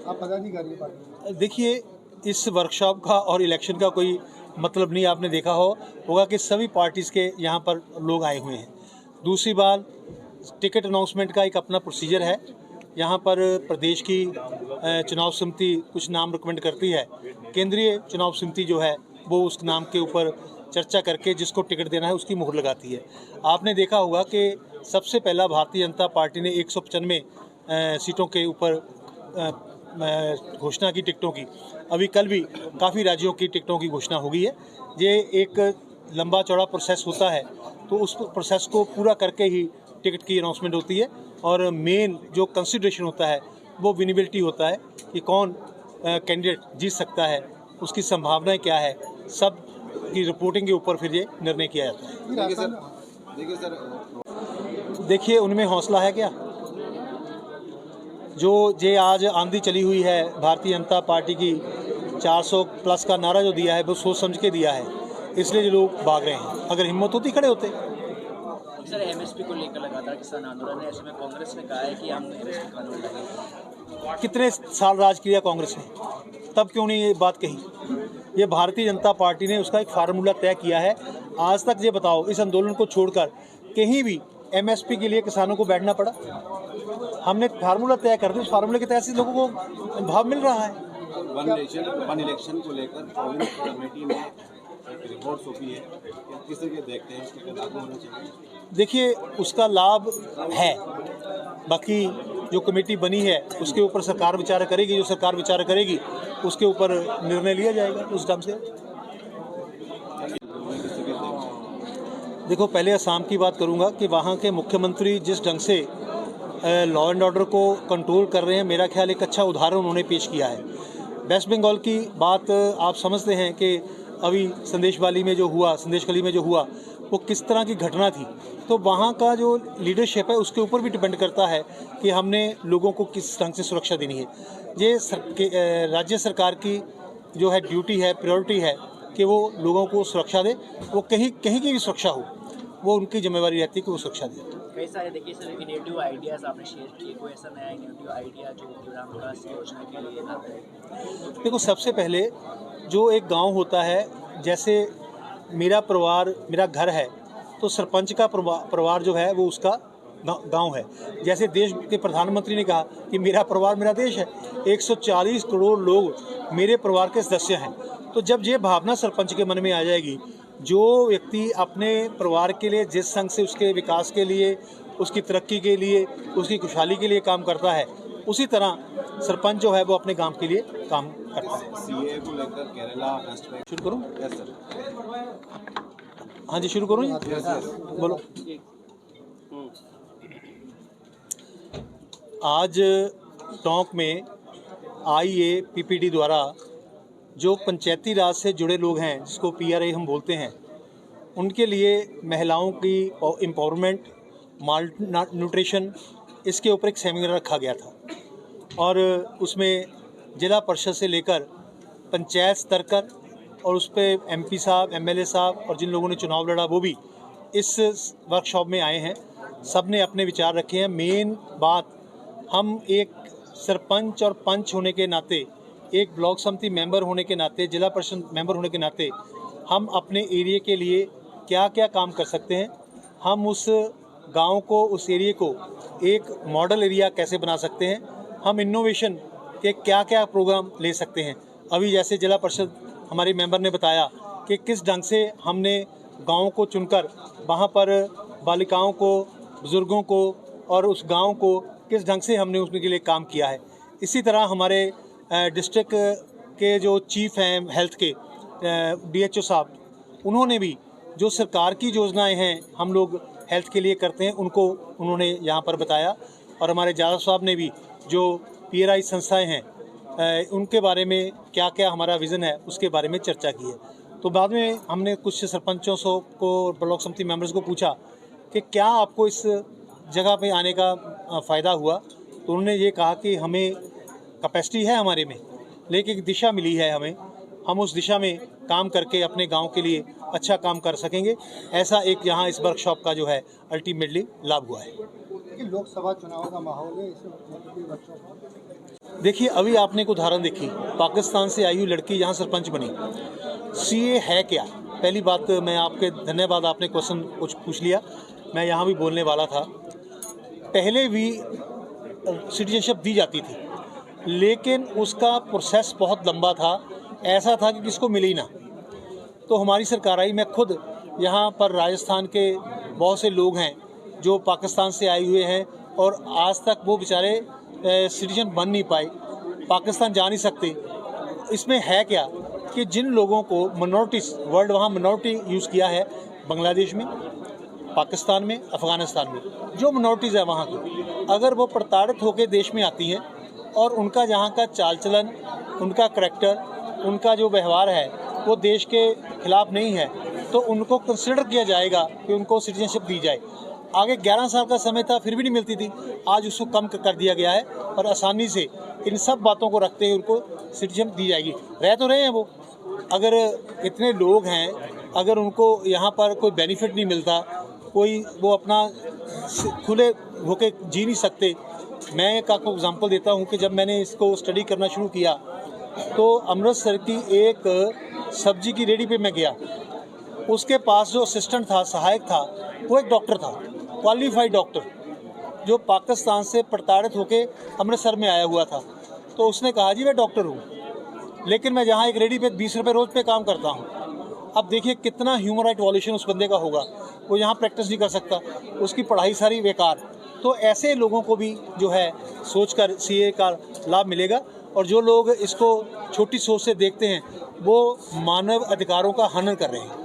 आप पदाधिकारी पार्टी? देखिए, इस वर्कशॉप का और इलेक्शन का कोई मतलब नहीं। आपने देखा होगा कि सभी पार्टीज़ के यहाँ पर लोग आए हुए हैं। दूसरी बात, टिकट अनाउंसमेंट का एक अपना प्रोसीजर है। यहाँ पर प्रदेश की चुनाव समिति कुछ नाम रिकमेंड करती है, केंद्रीय चुनाव समिति जो है वो उस नाम के ऊपर चर्चा करके जिसको टिकट देना है उसकी मुहर लगाती है। आपने देखा होगा कि सबसे पहला भारतीय जनता पार्टी ने 195 सीटों के ऊपर घोषणा की टिकटों की। अभी कल भी काफ़ी राज्यों की टिकटों की घोषणा हो गई है। ये एक लंबा चौड़ा प्रोसेस होता है, तो उस प्रोसेस को पूरा करके ही टिकट की अनाउंसमेंट होती है। और मेन जो कंसिडरेशन होता है वो विनेबिलिटी होता है कि कौन कैंडिडेट जीत सकता है, उसकी संभावनाएं क्या है, सब की रिपोर्टिंग के ऊपर फिर ये निर्णय किया जाता है। देखिए, उनमें हौसला है क्या? जो जे आज आंधी चली हुई है भारतीय जनता पार्टी की, 400 प्लस का नारा जो दिया है वो सोच समझ के दिया है, इसलिए जो लोग भाग रहे हैं। अगर हिम्मत होती खड़े होते। सर, एमएसपी को लेकर लगातार किसान आंदोलन है, इसमें कांग्रेस ने कहा है कि हम एमएसपी कानून लाएंगे। कितने साल राज किया कांग्रेस ने, तब क्यों नहीं ये बात कही? ये भारतीय जनता पार्टी ने उसका एक फार्मूला तय किया है। आज तक ये बताओ, इस आंदोलन को छोड़कर कहीं भी एमएसपी के लिए किसानों को बैठना पड़ा? हमने फार्मूला तय कर दिया, उस फार्मूले के तहत से लोगों को भाव मिल रहा है। वन नेशन वन इलेक्शन को लेकर कमेटी में रिपोर्ट सौंपी है, किस तरह देखते हैं, उसके लागू होना चाहिए? देखिए, उसका लाभ है, बाकी जो कमेटी बनी है उसके ऊपर सरकार विचार करेगी। जो सरकार विचार करेगी उसके ऊपर निर्णय लिया जाएगा उस ढंग से। देखो, पहले असम की बात करूंगा कि वहाँ के मुख्यमंत्री जिस ढंग से लॉ एंड ऑर्डर को कंट्रोल कर रहे हैं, मेरा ख्याल एक अच्छा उदाहरण उन्होंने पेश किया है। वेस्ट बंगाल की बात आप समझते हैं कि अभी संदेशखाली में जो हुआ वो किस तरह की घटना थी। तो वहाँ का जो लीडरशिप है उसके ऊपर भी डिपेंड करता है कि हमने लोगों को किस ढंग से सुरक्षा देनी है। ये राज्य सरकार की जो है ड्यूटी है, प्रायोरिटी है कि वो लोगों को सुरक्षा दे। वो कहीं की भी सुरक्षा हो, वो उनकी जिम्मेवारी रहती है कि वो सुरक्षा दे। कई सारे देखिए सर इनोवेटिव आइडियाज़ आपने शेयर किए, कोई ऐसा नया इनोवेटिव आइडिया जो ग्राम विकास योजना के लिए लाता है? देखो, सबसे पहले जो एक गांव होता है, जैसे मेरा परिवार मेरा घर है, तो सरपंच का परिवार जो है वो उसका गांव है। जैसे देश के प्रधानमंत्री ने कहा कि मेरा परिवार मेरा देश है, 140 करोड़ लोग मेरे परिवार के सदस्य हैं। तो जब ये भावना सरपंच के मन में आ जाएगी, जो व्यक्ति अपने परिवार के लिए जिस संग से उसके विकास के लिए, उसकी तरक्की के लिए, उसकी खुशहाली के लिए काम करता है, उसी तरह सरपंच जो है वो अपने गांव के लिए काम करता है। सीए को लेकर केरला शुरू करूं? Yes sir. हाँ जी, शुरू करूं? बोलो। आज टोंक में IAPPD द्वारा जो पंचायती राज से जुड़े लोग हैं, जिसको PRA हम बोलते हैं, उनके लिए महिलाओं की एम्पावरमेंट, माल न्यूट्रिशन, इसके ऊपर एक सेमिनार रखा गया था। और उसमें जिला परिषद से लेकर पंचायत स्तर कर और उस पर MP साहब, MLA साहब और जिन लोगों ने चुनाव लड़ा वो भी इस वर्कशॉप में आए हैं। सब ने अपने विचार रखे हैं। मेन बात, हम एक सरपंच और पंच होने के नाते, एक ब्लॉक समिति मेंबर होने के नाते, जिला परिषद मेंबर होने के नाते, हम अपने एरिया के लिए क्या क्या काम कर सकते हैं, हम उस गांव को, उस एरिया को एक मॉडल एरिया कैसे बना सकते हैं, हम इनोवेशन के क्या क्या प्रोग्राम ले सकते हैं। अभी जैसे जिला परिषद हमारे मेंबर ने बताया कि किस ढंग से हमने गाँव को चुनकर वहाँ पर बालिकाओं को, बुज़ुर्गों को और उस गाँव को किस ढंग से हमने उसके लिए काम किया है। इसी तरह हमारे डिस्ट्रिक्ट के जो चीफ हैं हेल्थ के, DHO साहब, उन्होंने भी जो सरकार की योजनाएं हैं हम लोग हेल्थ के लिए करते हैं, उनको उन्होंने यहाँ पर बताया। और हमारे जादव साहब ने भी जो PRI संस्थाएं हैं उनके बारे में क्या क्या हमारा विज़न है उसके बारे में चर्चा की है। तो बाद में हमने कुछ सरपंचों को, ब्लॉक समिति मेंबर्स को पूछा कि क्या आपको इस जगह पे आने का फ़ायदा हुआ। तो उन्होंने ये कहा कि हमें कैपेसिटी है हमारे में, लेकिन एक दिशा मिली है हमें, हम उस दिशा में काम करके अपने गांव के लिए अच्छा काम कर सकेंगे। ऐसा एक यहाँ इस वर्कशॉप का जो है अल्टीमेटली लाभ हुआ है। लोकसभा चुनाव का माहौल है, इस वर्कशॉप देखिए, अभी आपने एक उदाहरण देखी, पाकिस्तान से आई हुई लड़की यहाँ सरपंच बनी। सीए है क्या? पहली बात, मैं आपके धन्यवाद, आपने क्वेश्चन कुछ पूछ लिया, मैं यहाँ भी बोलने वाला था। पहले भी सिटीजनशिप दी जाती थी, लेकिन उसका प्रोसेस बहुत लंबा था, ऐसा था कि किसको मिले ही ना। तो हमारी सरकार आई, मैं खुद यहाँ पर राजस्थान के बहुत से लोग हैं जो पाकिस्तान से आए हुए हैं और आज तक वो बेचारे सिटीजन बन नहीं पाए, पाकिस्तान जा नहीं सकते। इसमें है क्या कि जिन लोगों को मिनॉरिटीज़, वर्ड वहाँ मिनॉरिटी यूज़ किया है, बांग्लादेश में, पाकिस्तान में, अफ़गानिस्तान में जो मिनॉरिटीज़ है वहाँ की, अगर वो प्रताड़ित होकर देश में आती हैं और उनका जहाँ का चाल चलन, उनका करैक्टर, उनका जो व्यवहार है वो देश के खिलाफ नहीं है, तो उनको कंसिडर किया जाएगा कि उनको सिटीजनशिप दी जाए। आगे 11 साल का समय था, फिर भी नहीं मिलती थी, आज उसको कम कर दिया गया है और आसानी से इन सब बातों को रखते हुए उनको सिटीजनशिप दी जाएगी। रह तो रहे हैं वो, अगर इतने लोग हैं, अगर उनको यहाँ पर कोई बेनिफिट नहीं मिलता, कोई वो अपना खुले होके जी नहीं सकते। मैं एक आपको एग्जांपल देता हूँ कि जब मैंने इसको स्टडी करना शुरू किया तो अमृतसर की एक सब्जी की रेडी पे मैं गया, उसके पास जो असिस्टेंट था, सहायक था, वो एक डॉक्टर था, क्वालिफाइड डॉक्टर, जो पाकिस्तान से प्रताड़ित होके अमृतसर में आया हुआ था। तो उसने कहा, जी मैं डॉक्टर हूँ, लेकिन मैं जहाँ एक रेडी पे 20 रुपये रोज़ पे काम करता हूँ। अब देखिए कितना ह्यूमन राइट वॉल्यूशन उस बंदे का होगा, वो यहाँ प्रैक्टिस नहीं कर सकता, उसकी पढ़ाई सारी बेकार। तो ऐसे लोगों को भी जो है सोचकर सीए का लाभ मिलेगा, और जो लोग इसको छोटी सोच से देखते हैं वो मानव अधिकारों का हनन कर रहे हैं।